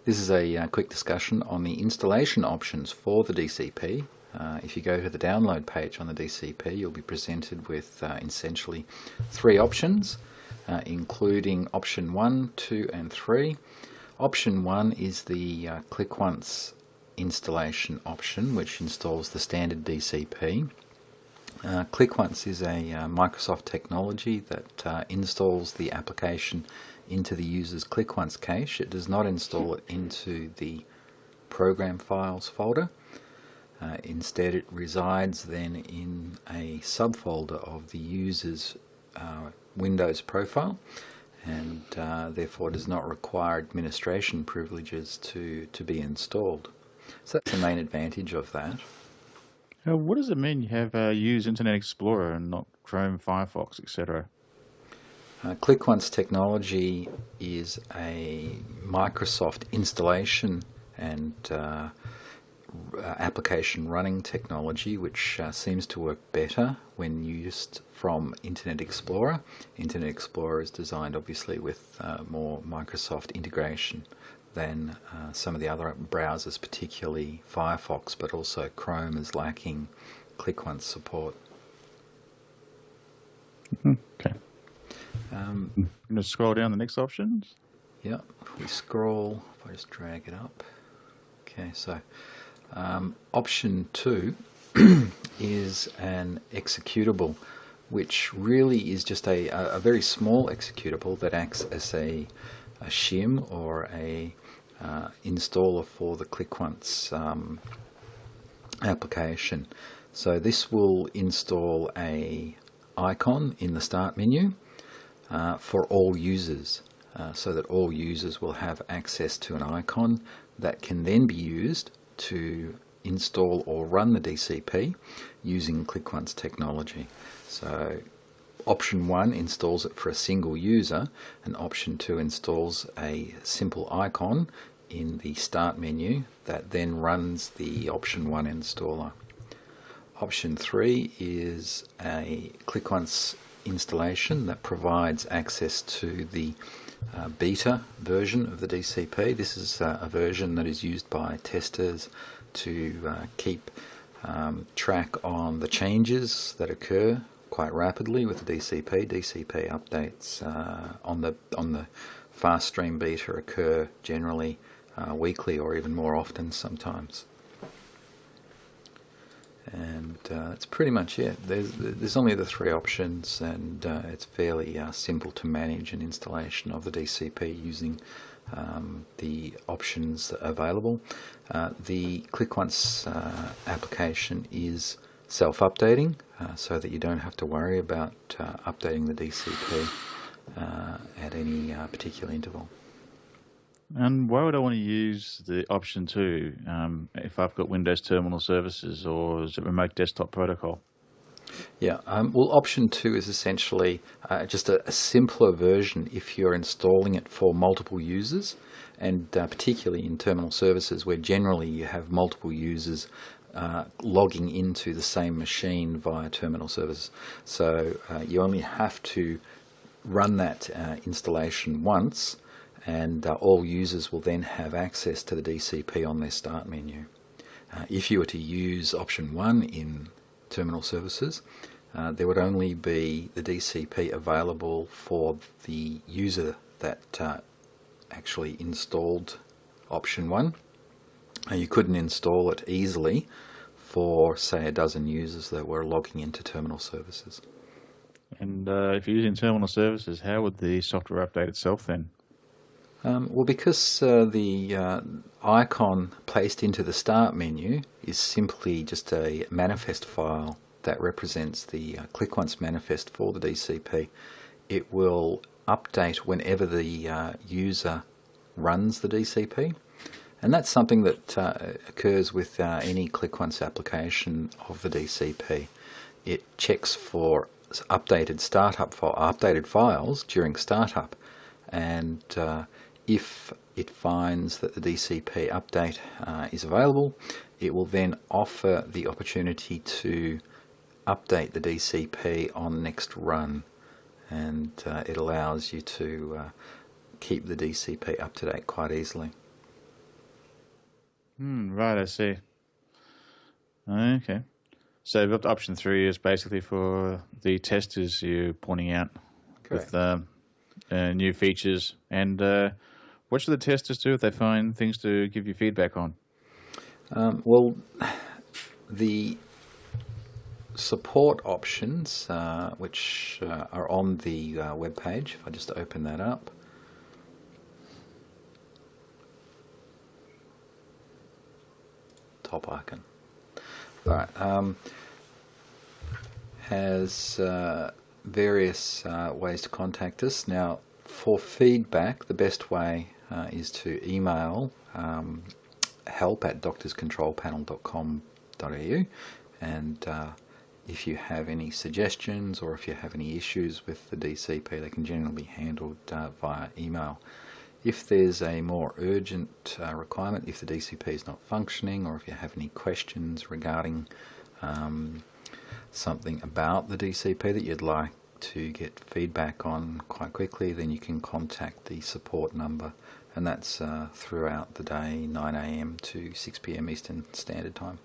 This is a quick discussion on the installation options for the DCP. If you go to the download page on the DCP, you'll be presented with essentially three options, including option 1, 2 and 3. Option 1 is the Clickonce installation option, which installs the standard DCP. Clickonce is a Microsoft technology that installs the application into the user's Clickonce cache. It does not install it into the program files folder. Instead, it resides then in a subfolder of the user's Windows profile, and therefore does not require administration privileges to be installed. So that's the main advantage of that. What does it mean you have use Internet Explorer and not Chrome, Firefox, etc.? Clickonce technology is a Microsoft installation and application running technology, which seems to work better when used from Internet Explorer. Internet Explorer is designed obviously with more Microsoft integration than some of the other browsers, particularly Firefox, but also Chrome is lacking Clickonce support. Okay. I'm going to scroll down the next options. Yeah, if we scroll, if I just drag it up. Okay, so option 2 is an executable, which really is just a very small executable that acts as a shim or a installer for the Clickonce application. So this will install a icon in the start menu for all users, so that all users will have access to an icon that can then be used to install or run the DCP using Clickonce technology. So option 1 installs it for a single user, and option 2 installs a simple icon in the start menu that then runs the option 1 installer. Option 3 is a Clickonce installation that provides access to the beta version of the DCP. This is a version that is used by testers to keep track on the changes that occur quite rapidly with the DCP. DCP updates on the fast stream beta occur generally weekly or even more often sometimes. And that's pretty much it. There's only the three options, and it's fairly simple to manage an installation of the DCP using the options available. The Clickonce application is self-updating, so that you don't have to worry about updating the DCP at any particular interval. And why would I want to use the option 2 if I've got Windows Terminal Services, or is it Remote Desktop Protocol? Yeah, well, option 2 is essentially just a simpler version if you're installing it for multiple users, and particularly in Terminal Services, where generally you have multiple users logging into the same machine via Terminal Services. So you only have to run that installation once, and all users will then have access to the DCP on their start menu. If you were to use option 1 in Terminal Services, there would only be the DCP available for the user that actually installed option 1. You couldn't install it easily for, say, a dozen users that were logging into Terminal Services. And if you're using Terminal Services, how would the software update itself then? Well, because the icon placed into the start menu is simply just a manifest file that represents the Clickonce manifest for the DCP, it will update whenever the user runs the DCP. And that's something that occurs with any Clickonce application of the DCP. It checks for updated files during startup, and if it finds that the DCP update is available, it will then offer the opportunity to update the DCP on next run, and it allows you to keep the DCP up to date quite easily. Right, I see. Okay. So we've got option 3 is basically for the testers you're pointing out Correct. with new features. And what should the testers do if they find things to give you feedback on? Well, the support options, which are on the web page, if I just open that up, top icon. All right, has various ways to contact us. Now, for feedback, the best way is to email help@doctorscontrolpanel.com.au, and if you have any suggestions or if you have any issues with the DCP, they can generally be handled via email. If there's a more urgent requirement, if the DCP is not functioning, or if you have any questions regarding something about the DCP that you'd like to get feedback on quite quickly, then you can contact the support number, and that's throughout the day, 9 AM to 6 PM Eastern Standard Time.